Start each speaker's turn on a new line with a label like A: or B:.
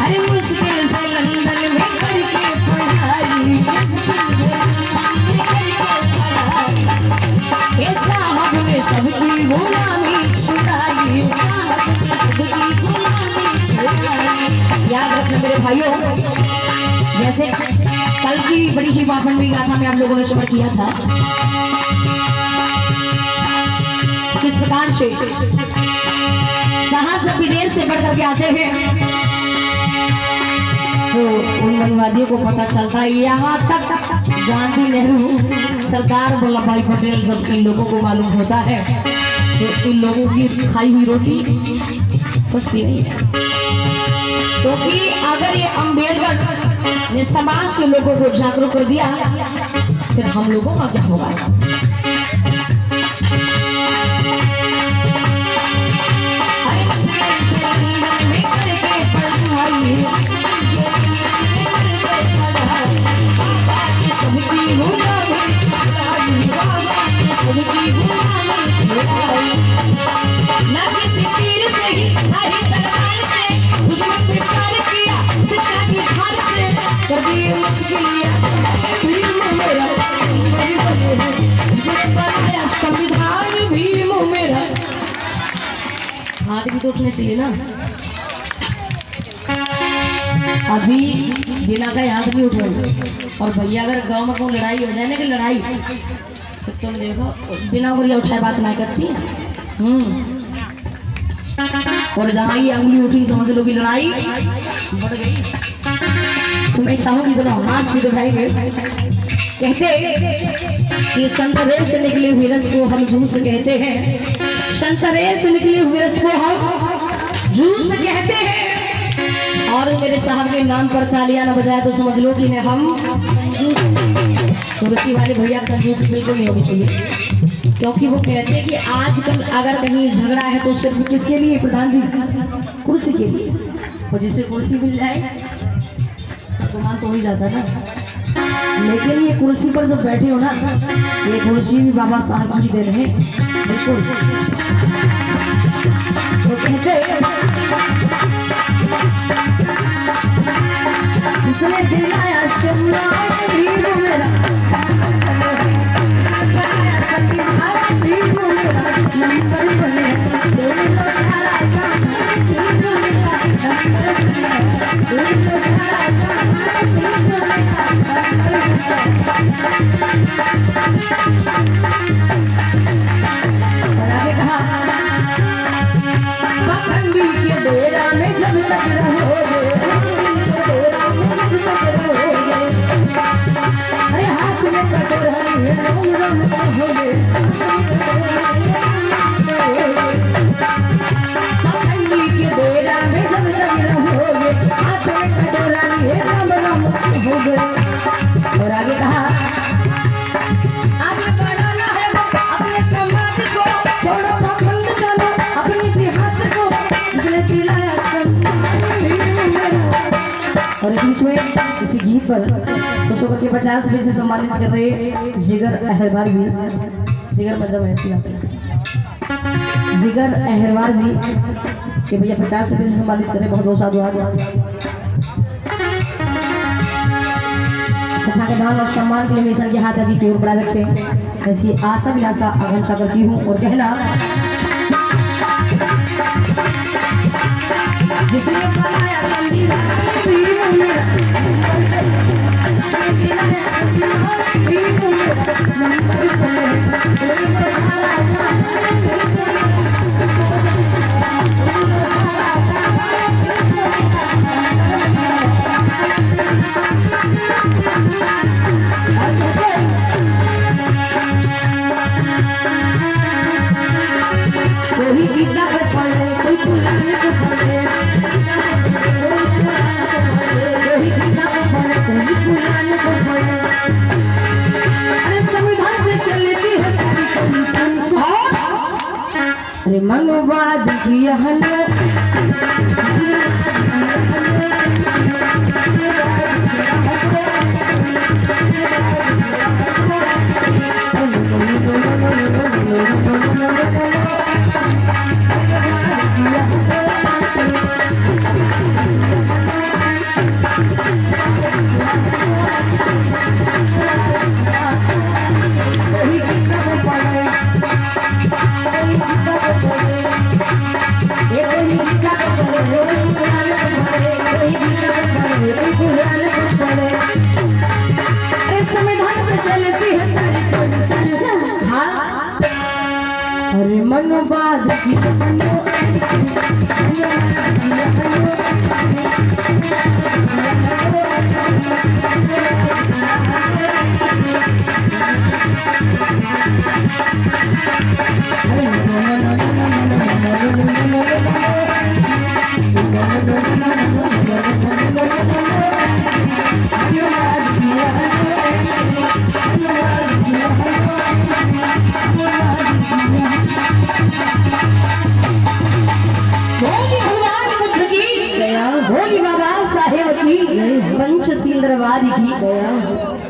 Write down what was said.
A: अरे मुश्किल से लंदन में करके पढ़ाई साहब ने सबकी गुलामी छुड़ाई। याद रखना मेरे भाइयों, जैसे कल की बड़ी ही बाफनवी गाथा में आप लोगों ने श्रवण किया था, किस प्रकार से साहब जब विदेश से बढ़ करके आते हैं तो उन मनवादियों को पता चलता है, यहाँ तक गांधी, नेहरू, सरदार वल्लभ भाई पटेल जब इन लोगों को मालूम होता है तो इन लोगों की खाई हुई रोटी बसती नहीं है। क्योंकि अगर ये अम्बेडकर ने समाज के लोगों को जागरूक कर दिया फिर हम लोगों का क्या होगा। हाथ भी तो उठने चाहिए ना, अभी बिना का हाथ भी उठे। और भैया अगर गांव में कोई लड़ाई हो जाए ना कि लड़ाई तो तुम देखो बिना उंगली उठाए बात नहीं करती। और जहाँ ये उंगली उठी समझ लो कि लड़ाई बढ़ गई। तुम्हें चाहोगी तो हाथ से दिखाएंगे। कहते कि संतरे से निकले हुए रस को हम जूस कहते हैं, संतरे से निकले हुए रस को हम जूस कहते हैं। और मेरे साहब के नाम पर तालियां न बजाए तो समझ लो कि हम कुर्सी वाले भैया का जूस बिल्कुल नहीं होनी चाहिए। क्योंकि वो कहते हैं कि आजकल अगर कहीं झगड़ा है तो सिर्फ किसके लिए प्रधान जी? कुर्सी के लिए। और जिसे कुर्सी मिल जाए सामान तो हो ही जाता ना। लेकिन ये कुर्सी पर जो बैठे हो ना, ये कुर्सी भी बाबा साहब की दे रहे हैं बिल्कुल। तो कहते जिसने दिलाया शिमला वीरू मेरा, पखंडी के डेरा में जब तक रहोगे, अरे हाथ में कटोरा रहोगे, पखंडी के डेरा में जब तक रहोगे, हाथ में कटोरा होगे। और आगे कहा आगे बढ़ाना है अपने समाज को, छोड़ो पखंड चलो अपने इतिहास को, जिसने दिलाया और बीच में इसी गीत पर खुशो करके 50 रुपए से सम्मानित कर रहे जिगर अहरवार जी। जिगर मतलब है जिगर अहरवार जी के भैया 50 रुपए से सम्मानित कर रहे, बहुत बहुत साधुवाद। तथा के दान और सम्मान के लिए हमेशा के हाथ आगे की ओर बढ़ा रखे, ऐसी आशा विलासा आकांक्षा करती हूँ। और कहना जिसने बनाया संविधान कोई किताब पढ़े, कोई कुरान को पढ़े, कोई किताब पढ़े, कोई कुरान को पढ़े। किया हलो संविधान से चलती है अरे मनोवाद की भोली बाबा साहेब की पंचशील दरबार की